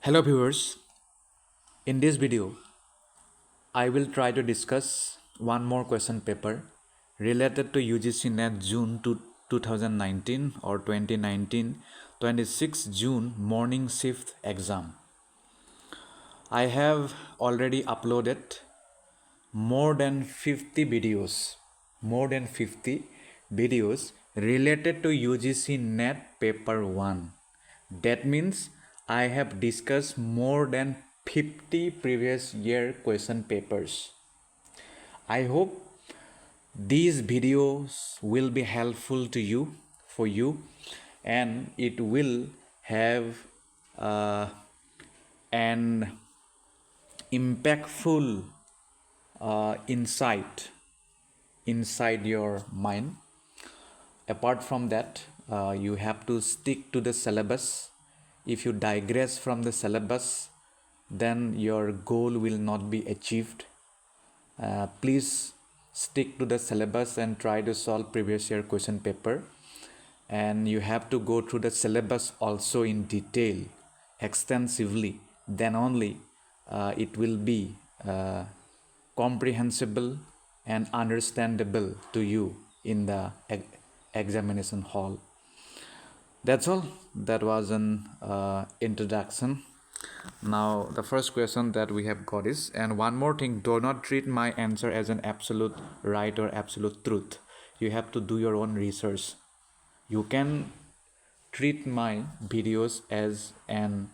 Hello viewers, in this video I will try to discuss one more question paper related to UGC NET June 2019 or 2019 26 June morning shift exam. I have already uploaded more than 50 videos related to UGC NET paper 1. That means I have discussed more than 50 previous year question papers. I hope these videos will be helpful to you, for you, and it will have an impactful insight inside your mind. Apart from that, you have to stick to the syllabus. If you digress from the syllabus, then your goal will not be achieved. Please stick to the syllabus and try to solve previous year question paper. And you have to go through the syllabus also in detail, extensively. Then only it will be comprehensible and understandable to you in the examination hall. That's all. That was an introduction. Now the first question that we have got is, and one more thing, do not treat my answer as an absolute right or absolute truth. You have to do your own research. You can treat my videos as an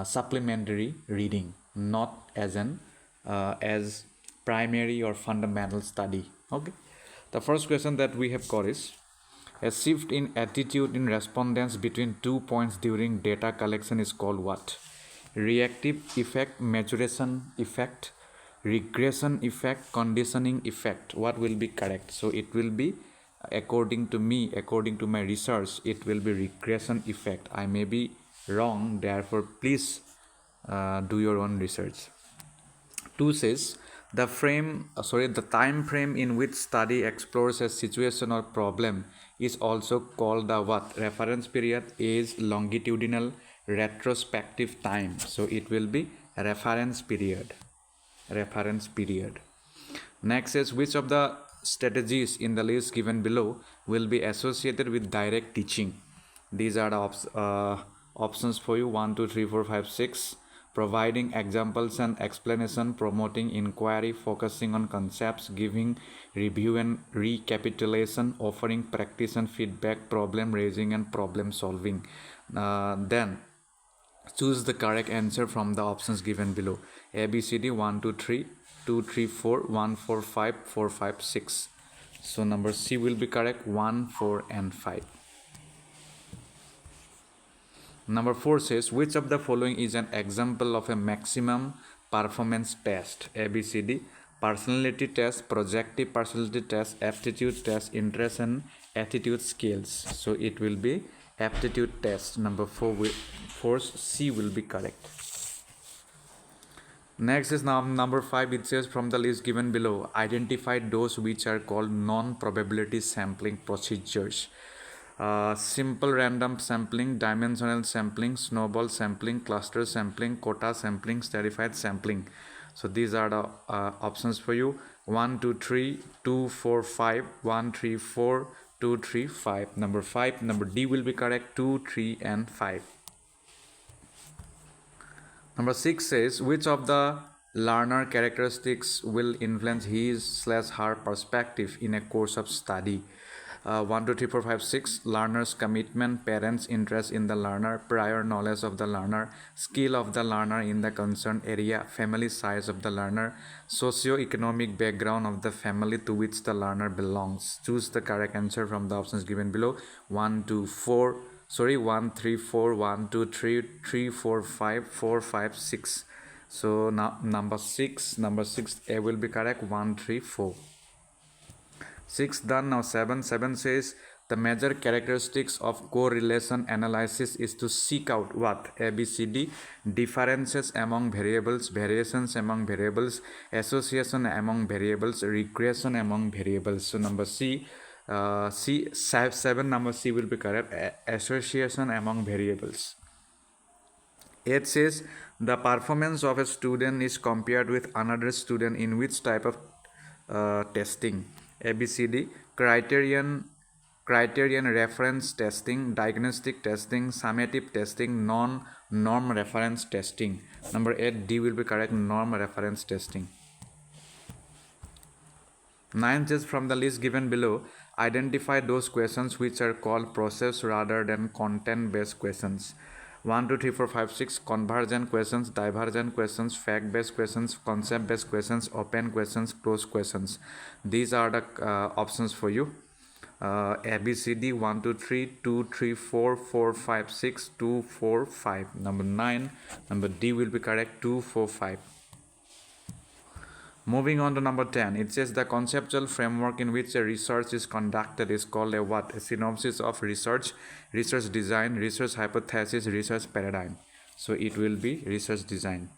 supplementary reading, not as an as primary or fundamental study. Okay. The first question that we have got is, a shift in attitude in respondents between 2 points during data collection is called what? Reactive effect, maturation effect, regression effect, conditioning effect. What will be correct? So it will be, according to me, according to my research, it will be regression effect. I may be wrong, therefore please do your own research. 2 says, the time frame in which study explores a situation or problem is also called the what? Reference period, age, longitudinal, retrospective time. So it will be reference period. Next is, which of the strategies in the list given below will be associated with direct teaching? These are the options for you: 1, 2, 3, 4, 5, 6. Providing examples and explanation, promoting inquiry, focusing on concepts, giving review and recapitulation, offering practice and feedback, problem raising and problem solving. Then choose the correct answer from the options given below. A, B, C, D, 1, 2, 3, 2, 3, 4, 1, 4, 5, 4, 5, 6. So number C will be correct, 1, 4 and 5. Number 4 says, which of the following is an example of a maximum performance test? A, B, C, D. Personality test, projective personality test, aptitude test, interest and attitude skills. So it will be aptitude test. Number 4 C will be correct. Next is now number 5. It says, from the list given below, identify those which are called non-probability sampling procedures. Simple random sampling, dimensional sampling, snowball sampling, cluster sampling, quota sampling, stratified sampling. So these are the options for you: 1, 2, 3, 2, 4, 5, 1, 3, 4, 2, 3, 5. Number 5, number D will be correct, 2, 3 and 5. Number 6 says, which of the learner characteristics will influence his/her perspective in a course of study? 1, 2, 3, 4, 5, 6. Learner's commitment, parents' interest in the learner, prior knowledge of the learner, skill of the learner in the concerned area, family size of the learner, socio-economic background of the family to which the learner belongs. Choose the correct answer from the options given below. 1, 3, 4, 1, 2, 3, 3, 4, 5, 4, 5, 6. So now number 6 A will be correct, 1, 3, 4. 6 done. Now 7 says, the major characteristics of correlation analysis is to seek out what? A, B, C, D. Differences among variables, variations among variables, association among variables, regression among variables. So number C, 7 number C will be correct, association among variables. It says the performance of a student is compared with another student in which type of testing? ABCD criterion reference testing, diagnostic testing, summative testing, norm reference testing. Number 8 D will be correct, norm reference testing. 9 says from the list given below, identify those questions which are called process rather than content based questions. 1, 2, 3, 4, 5, 6 convergent questions, divergent questions, fact based questions, concept based questions, open questions, closed questions. These are the options for you. A B C D 1 2 3 2 3 4 4 5 6 2 4 5. Number 9, number D will be correct, 2 4 5. Moving on to number 10, it says the conceptual framework in which a research is conducted is called a what? A synopsis of research, research design, research hypothesis, research paradigm. So it will be research design.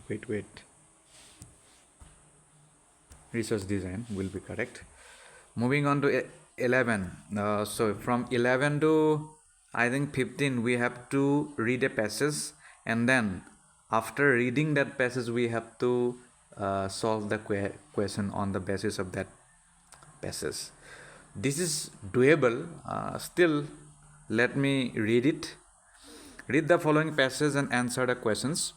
Wait. Research design will be correct. Moving on to 11. So from 11 to I think 15, we have to read a passage, and then after reading that passage, we have to solve the question on the basis of that passage. This is doable. Still, let me read it. Read the following passage and answer the questions.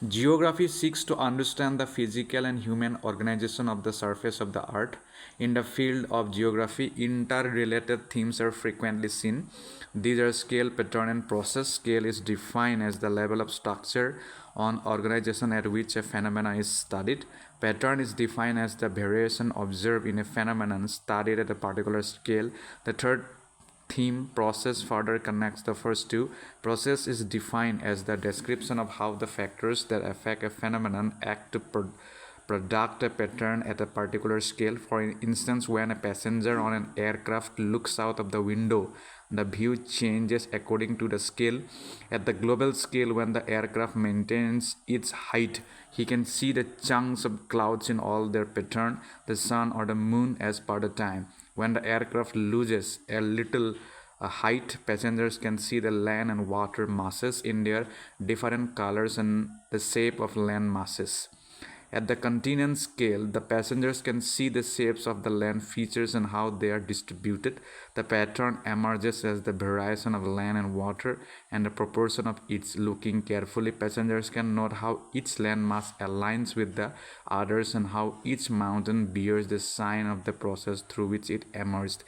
Geography seeks to understand the physical and human organization of the surface of the earth. In the field of geography, interrelated themes are frequently seen. These are scale, pattern, and process. Scale is defined as the level of structure on organization at which a phenomenon is studied. Pattern is defined as the variation observed in a phenomenon studied at a particular scale. The third theme, process, further connects the first two. Process is defined as the description of how the factors that affect a phenomenon act to product a pattern at a particular scale. For instance, when a passenger on an aircraft looks out of the window, the view changes according to the scale. At the global scale, when the aircraft maintains its height, he can see the chunks of clouds in all their pattern, the sun or the moon as per the time. When the aircraft loses a little height, passengers can see the land and water masses in their different colors and the shape of land masses. At the continent scale, the passengers can see the shapes of the land features and how they are distributed. The pattern emerges as the variation of land and water and the proportion of each. Looking carefully, passengers can note how each land mass aligns with the others and how each mountain bears the sign of the process through which it emerged.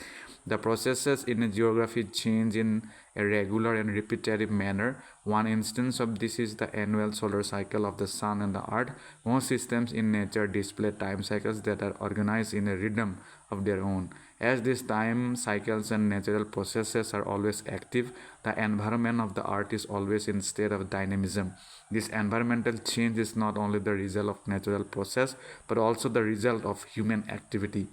The processes in a geography change in a regular and repetitive manner. One instance of this is the annual solar cycle of the sun and the earth. Most systems in nature display time cycles that are organized in a rhythm of their own. As these time cycles and natural processes are always active, the environment of the earth is always in state of dynamism. This environmental change is not only the result of natural process, but also the result of human activity.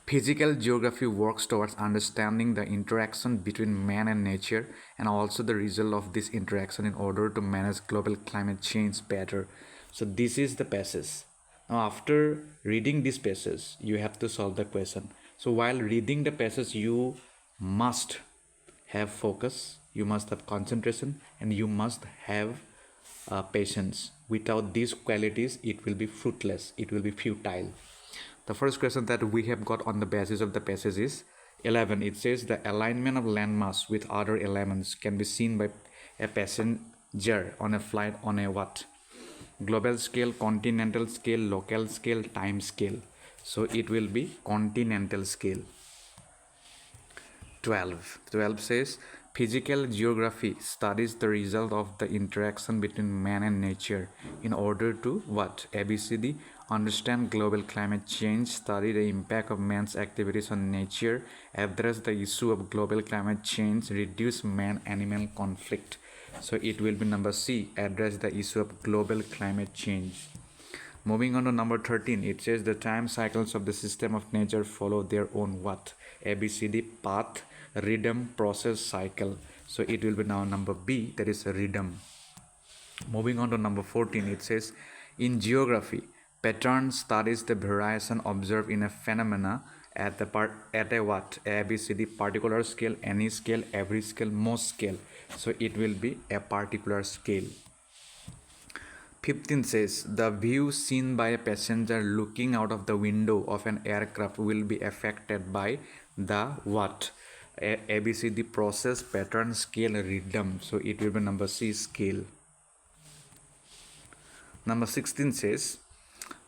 Physical geography works towards understanding the interaction between man and nature and also the result of this interaction in order to manage global climate change better. So this is the passage. Now after reading this passage, you have to solve the question. So while reading the passage, you must have focus, you must have concentration, and you must have patience. Without these qualities, it will be fruitless, it will be futile. The first question that we have got on the basis of the passage is 11. It says the alignment of landmass with other elements can be seen by a passenger on a flight on a what? Global scale, continental scale, local scale, time scale. So it will be continental scale. 12 says physical geography studies the result of the interaction between man and nature in order to what? ABCD, understand global climate change, study the impact of man's activities on nature, address the issue of global climate change, reduce man-animal conflict. So it will be number C, address the issue of global climate change. Moving on to number 13, it says the time cycles of the system of nature follow their own what? ABCD, path, rhythm, process, cycle. So it will be now number B, that is a rhythm. Moving on to number 14, it says in geography, pattern studies the variation observed in a phenomena at a what? ABCD, particular scale, any scale, every scale, most scale. So it will be a particular scale. 15 says the view seen by a passenger looking out of the window of an aircraft will be affected by the what? ABCD, process, pattern, scale, rhythm. So it will be number C, scale. Number 16 says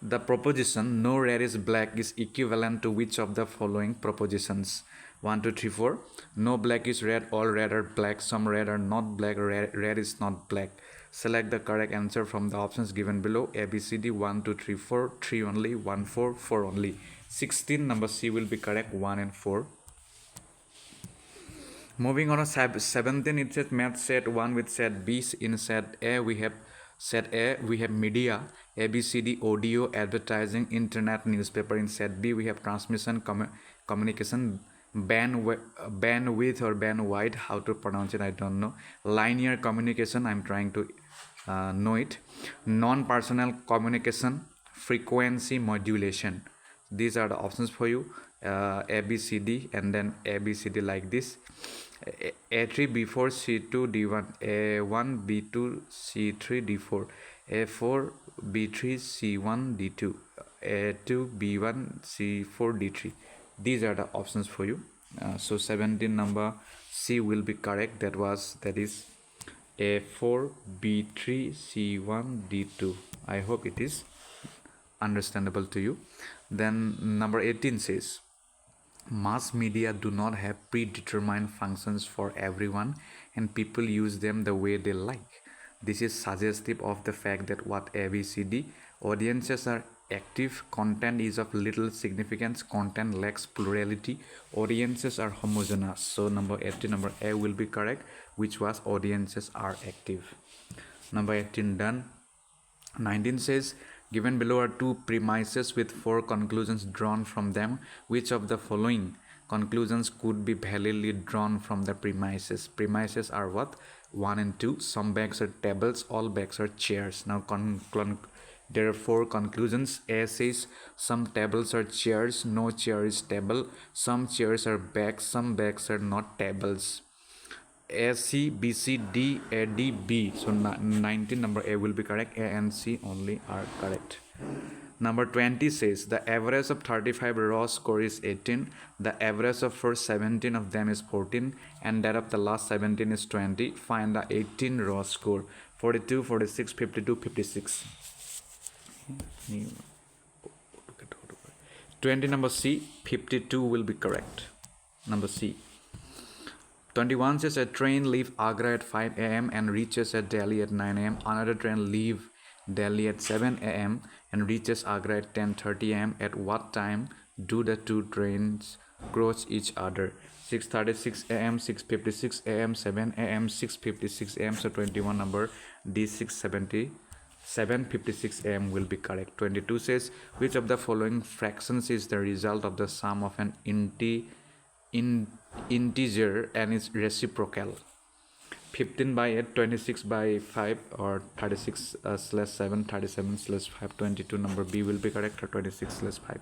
the proposition no red is black is equivalent to which of the following propositions? 1, 2, 3, 4. No black is red, all red are black, some red are not black, red is not black. Select the correct answer from the options given below. A, B, C, D, 1, 2, 3, 4, 3 only, 1, 4, 4 only. 16, number C will be correct, 1 and 4. Moving on to 17, it says math set 1 with set B. In set A, we have media, A, B, C, D, audio, advertising, internet, newspaper. In set B, we have transmission, communication, bandwidth or bandwidth, how to pronounce it, I don't know. Linear communication, I'm trying to know it. Non-personal communication, frequency modulation. These are the options for you. A, B, C, D, and then A, B, C, D like this. A3, B4, C2, D1, A1, B2, C3, D4, A4, B3, C1, D2, A2, B1, C4, D3. These are the options for you. So 17 number C will be correct. That is A4, B3, C1, D2. I hope it is understandable to you. Then number 18 says mass media do not have predetermined functions for everyone and people use them the way they like. This is suggestive of the fact that what ABCD audiences are active, content is of little significance, content lacks plurality, audiences are homogeneous. So number 18, number A will be correct, which was audiences are active. Number 18 done. 19 says given below are two premises with four conclusions drawn from them. Which of the following conclusions could be validly drawn from the premises? Premises are what? 1 and 2. Some bags are tables, all bags are chairs. Now there are four conclusions. A says some tables are chairs, no chair is table. Some chairs are bags, some bags are not tables. A, C, B, C, D, A, D, B. So 19 number A will be correct. A and C only are correct. Number 20 says the average of 35 raw score is 18. The average of first 17 of them is 14 and that of the last 17 is 20. Find the 18 raw score. 42, 46, 52, 56. 20 number C, 52 will be correct. Number C. 21 says a train leaves Agra at 5 a.m. and reaches at Delhi at 9 a.m. Another train leaves Delhi at 7 a.m. and reaches Agra at 10:30 a.m. At what time do the two trains cross each other? 6:36 a.m., 6:56 a.m., 7 a.m., 6:56 a.m. So 21 number D, 7:56 a.m. will be correct. 22 says which of the following fractions is the result of the sum of an integer and its reciprocal? 15 by 8, 26 by 5, or 36 slash 7, 37 slash 5. 22 number B will be correct, or 26 slash 5.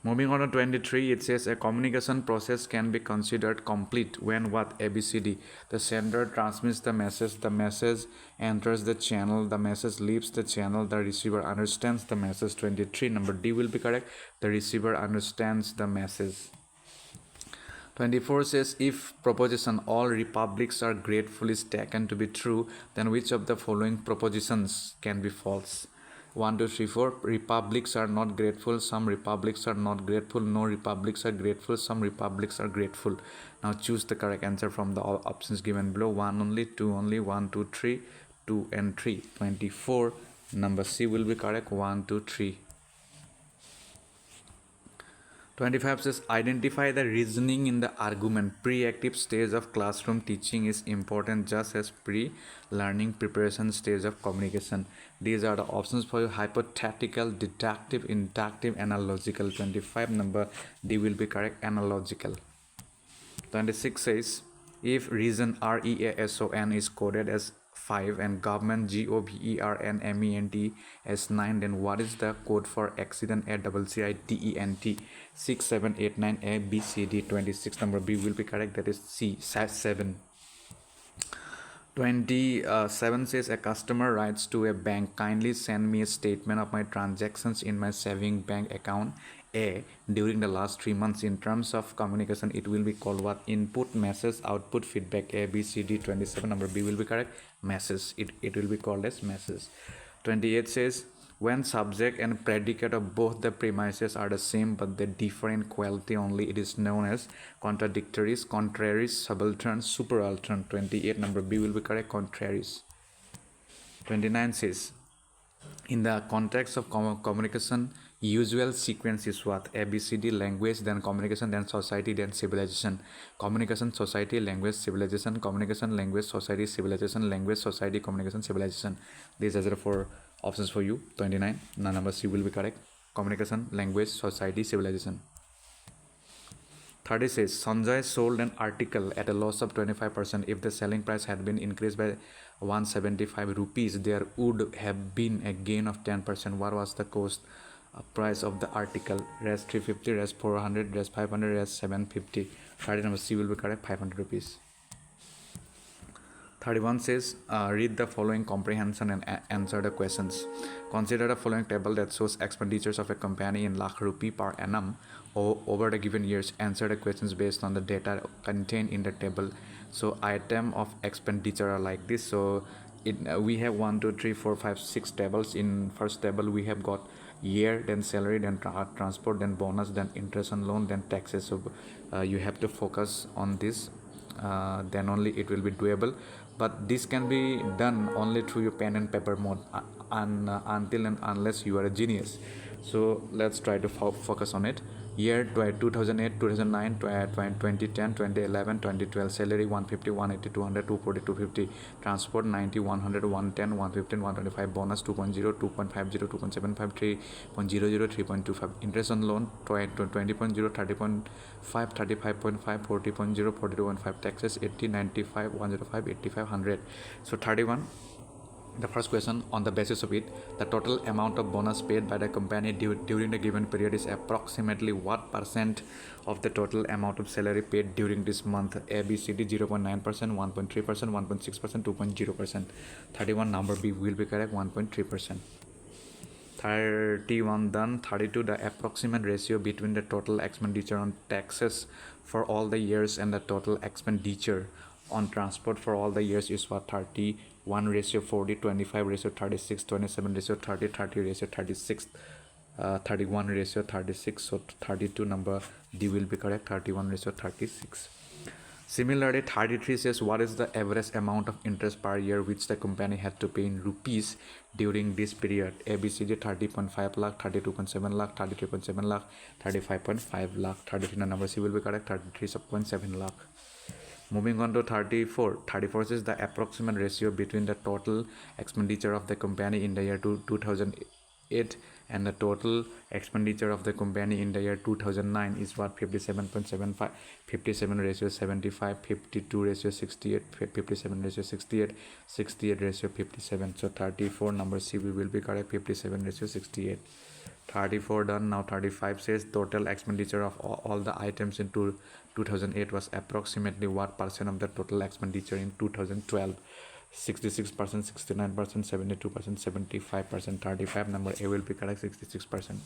Moving on to 23, it says a communication process can be considered complete when what? ABCD. The sender transmits the message enters the channel, the message leaves the channel, the receiver understands the message. 23 number D will be correct. The receiver understands the message. 24 says if proposition all republics are grateful is taken to be true, then which of the following propositions can be false? 1, 2, 3, 4. Republics are not grateful, some republics are not grateful, no republics are grateful, some republics are grateful. Now choose the correct answer from the options given below. 1 only, 2 only, 1, 2, 3, 2 and 3. 24 number C will be correct. 1, 2, 3. 25 says identify the reasoning in the argument. Pre-active stage of classroom teaching is important just as pre-learning preparation stage of communication. These are the options for you: hypothetical, deductive, inductive, analogical. 25 number D will be correct, analogical. 26 says if reason REASON is coded as 5 and government government s 9. Then what is the code for accident ACCIDENT 6789 ABCD? 26 number B will be correct, that is C 7. 27 says a customer writes to a bank, kindly send me a statement of my transactions in my saving bank account A during the last 3 months. In terms of communication, it will be called what? Input, message, output, feedback. A, B, C, D. 27 number B will be correct, message. It will be called as message. 28 says when subject and predicate of both the premises are the same but they differ in quality only, it is known as contradictories, contraries, subaltern, superaltern. 28 number B will be correct, contraries. 29 says in the context of communication, usual sequence is what? ABCD, language, then communication, then society, then civilization. Communication, society, language, civilization. Communication, language, society, civilization. Language, society, communication, civilization. These are the 4 options for you. 29. Number C will be correct. Communication, language, society, civilization. 30 says Sanjay sold an article at a loss of 25%. If the selling price had been increased by 175 rupees, there would have been a gain of 10%. What was the cost price of the article? Res 350, res 400, res 500, res 750. 30 number C will be correct, 500 rupees. 31 says read the following comprehension and answer the questions. Consider the following table that shows expenditures of a company in lakh rupee per annum over the given years. Answer the questions based on the data contained in the table. So item of expenditure are like this. So we have 1 2 3 4 5 6 tables. In first table we have got year, then salary, then transport, then bonus, then interest on loan, then taxes. So you have to focus on this, then only it will be doable. But this can be done only through your pen and paper mode until and unless you are a genius. So let's try to focus on it. Year 2008, 2009, 2010, 2011, 2012. Salary 150, 180, 200, 240, 250. Transport 90, 100, 110, 115, 125. Bonus 2.0, 2.50, 2.75, 3.00, 3.25. Interest on loan 20.0, 30.5, 35.5, 40.0, 42.5. Taxes 80, 95, 105, 85, 100. So 31. The first question, on the basis of it, the total amount of bonus paid by the company during the given period is approximately what percent of the total amount of salary paid during this month? A, B, C, D. 0.9%, 1.3%, 1.6%, 2.0%. 31 number B will be correct, 1.3%. 31 done. 32, the approximate ratio between the total expenditure on taxes for all the years and the total expenditure on transport for all the years is what? 31 ratio 40, 25 ratio 36, 27 ratio 30, 30 ratio 36, 31 ratio 36. So 32 number D will be correct, 31 ratio 36. Similarly, 33 says what is the average amount of interest per year which the company had to pay in rupees during this period? ABCD 30.5 lakh, 32.7 lakh, 33.7 lakh, 35.5 lakh. 33 number C will be correct, 33.7 lakh. Moving on to 34. 34 says the approximate ratio between the total expenditure of the company in the year 2008 and the total expenditure of the company in the year 2009 is what? 57.75. 57 ratio 75, 52 ratio 68, 57 ratio 68, 68 ratio 57. So 34 number C will be correct, 57 ratio 68. 34 done. Now 35 says total expenditure of all the items in 2008 was approximately what percent of the total expenditure in 2012? 66%, 69%, 72%, 75%. 35 number A will be correct, 66%.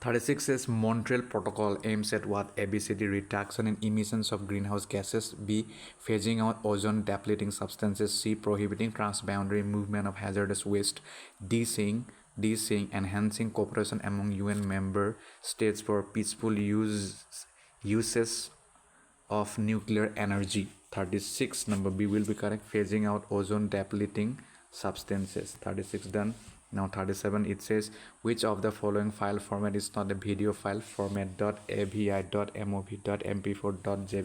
36 says Montreal Protocol aims at what? ABCD reduction in emissions of greenhouse gases, B phasing out ozone depleting substances, C prohibiting transboundary movement of hazardous waste, D saying enhancing cooperation among UN member states for peaceful uses of nuclear energy. 36 number B will be correct, phasing out ozone depleting substances. 36 done. Now 37, it says which of the following file format is not a video file format? .avi, .mov, .mp4,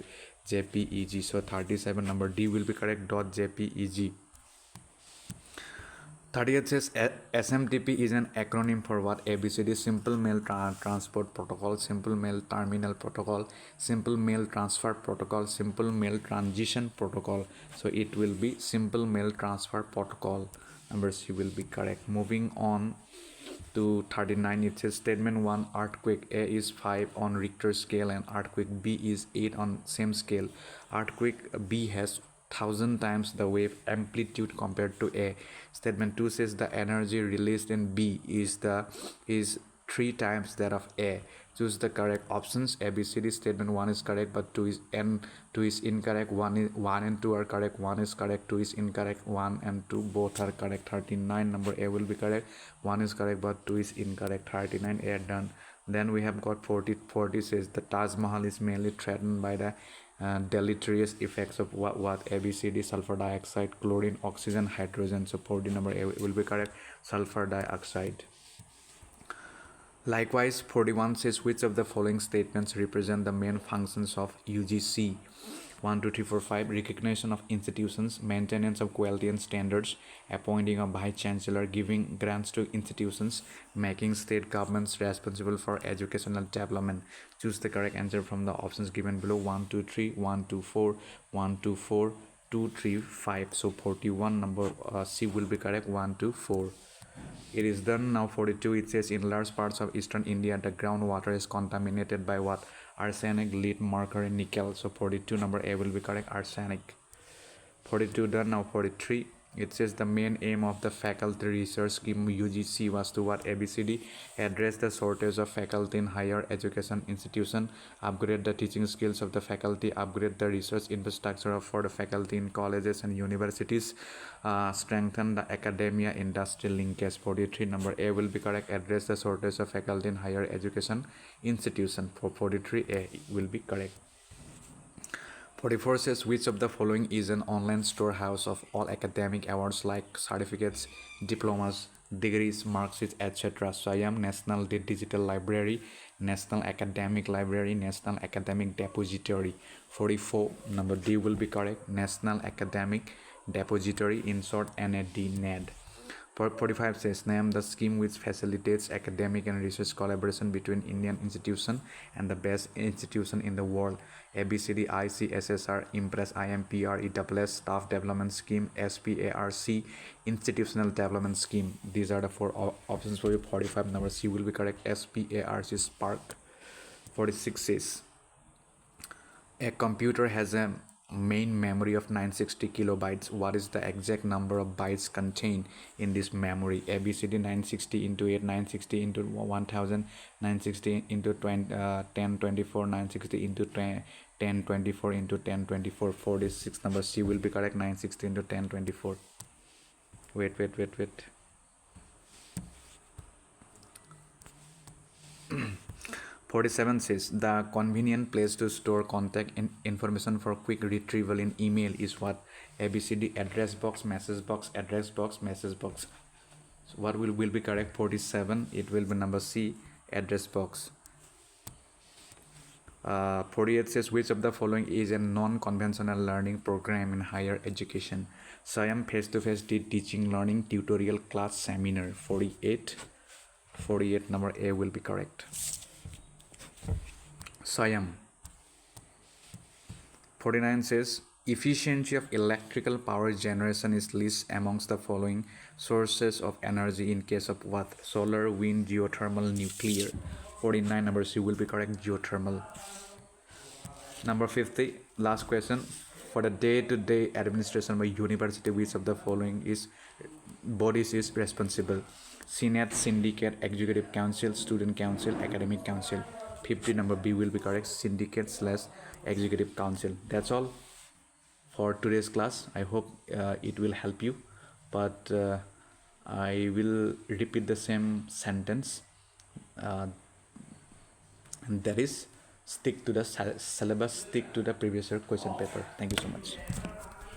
.jpeg. So 37 number D will be correct, .jpeg. 30th says SMTP is an acronym for what? ABCD: Simple Mail Transport Protocol, Simple Mail Terminal Protocol, Simple Mail Transfer Protocol, Simple Mail Transition Protocol. So it will be Simple Mail Transfer Protocol. Number C will be correct. Moving on to 39, it says statement 1: earthquake A is 5 on Richter scale and earthquake B is 8 on same scale. Earthquake B has 1000 times the wave amplitude compared to A. Statement 2 says the energy released in B is 3 times that of A. Choose the correct options. ABCD. Statement 1 is correct, but 2 is incorrect. 1 and 2 are correct. 1 is correct. 2 is incorrect. 1 and 2 both are correct. 39, number A will be correct. 1 is correct, but 2 is incorrect. 39, A done. Then we have got 40 says the Taj Mahal is mainly threatened by the deleterious effects of what? ABCD: sulfur dioxide, chlorine, oxygen, hydrogen. So 40, number A will be correct. Sulfur dioxide. Likewise, 41 says which of the following statements represent the main functions of UGC? 1, 2, 3, 4, 5. Recognition of institutions, maintenance of quality and standards, appointing of vice chancellor, giving grants to institutions, making state governments responsible for educational development. Choose the correct answer from the options given below. 1, 2, 3, 1, 2, 4, 1, 2, 4, 2, 3, 5. So 41, number C will be correct. 1, 2, 4. It is done. Now 42, it says in large parts of eastern India the groundwater is contaminated by what? Arsenic, lead, mercury, nickel. So 42, number A will be correct. Arsenic. 42 done. Now 43, it says the main aim of the faculty research scheme UGC was to what? ABCD: address the shortage of faculty in higher education institution, upgrade the teaching skills of the faculty, upgrade the research infrastructure for the faculty in colleges and universities, strengthen the academia industry linkage. 43, number A will be correct. Address the shortage of faculty in higher education institution. For 43, A will be correct. 44 says which of the following is an online storehouse of all academic awards like certificates, diplomas, degrees, mark sheets, etc. SIAM: National Digital Library, National Academic Library, National Academic Depository. 44, number D will be correct. National Academic Depository, in short NAD. 45 says name the scheme which facilitates academic and research collaboration between Indian institution and the best institution in the world. ABCD: ICSSR, Impress, IMPR, ESS, Staff Development Scheme, SPARC, Institutional Development Scheme. These are the 4 options for you. 45, number C will be correct. SPARC, Spark. 46 says a computer has a main memory of 960 kilobytes. What is the exact number of bytes contained in this memory? ABCD: 960 into 8, 960 into 1000, 960 into 1024, 960 into 1024 into 1024. 46, number C will be correct. 960 into 1024. Wait. 47 says the convenient place to store contact information for quick retrieval in email is what? ABCD: address box, message box, address box, message box. So what will be correct? 47, it will be number C, address box. 48 says which of the following is a non-conventional learning program in higher education? SIAM: face-to-face teaching, learning, tutorial, class, seminar. 48, number A will be correct. SIAM. 49 says efficiency of electrical power generation is least amongst the following sources of energy in case of what? Solar, wind, geothermal, nuclear. 49, number C will be correct. Geothermal. Number 50, last question. For the day-to-day administration by university, which of the following bodies is responsible? Senate, syndicate, executive council, student council, academic council. 50, number B will be correct. Syndicate / executive council. That's all for today's class. I hope it will help you, but I will repeat the same sentence, and that is stick to the syllabus, stick to the previous year question paper. Thank you so much.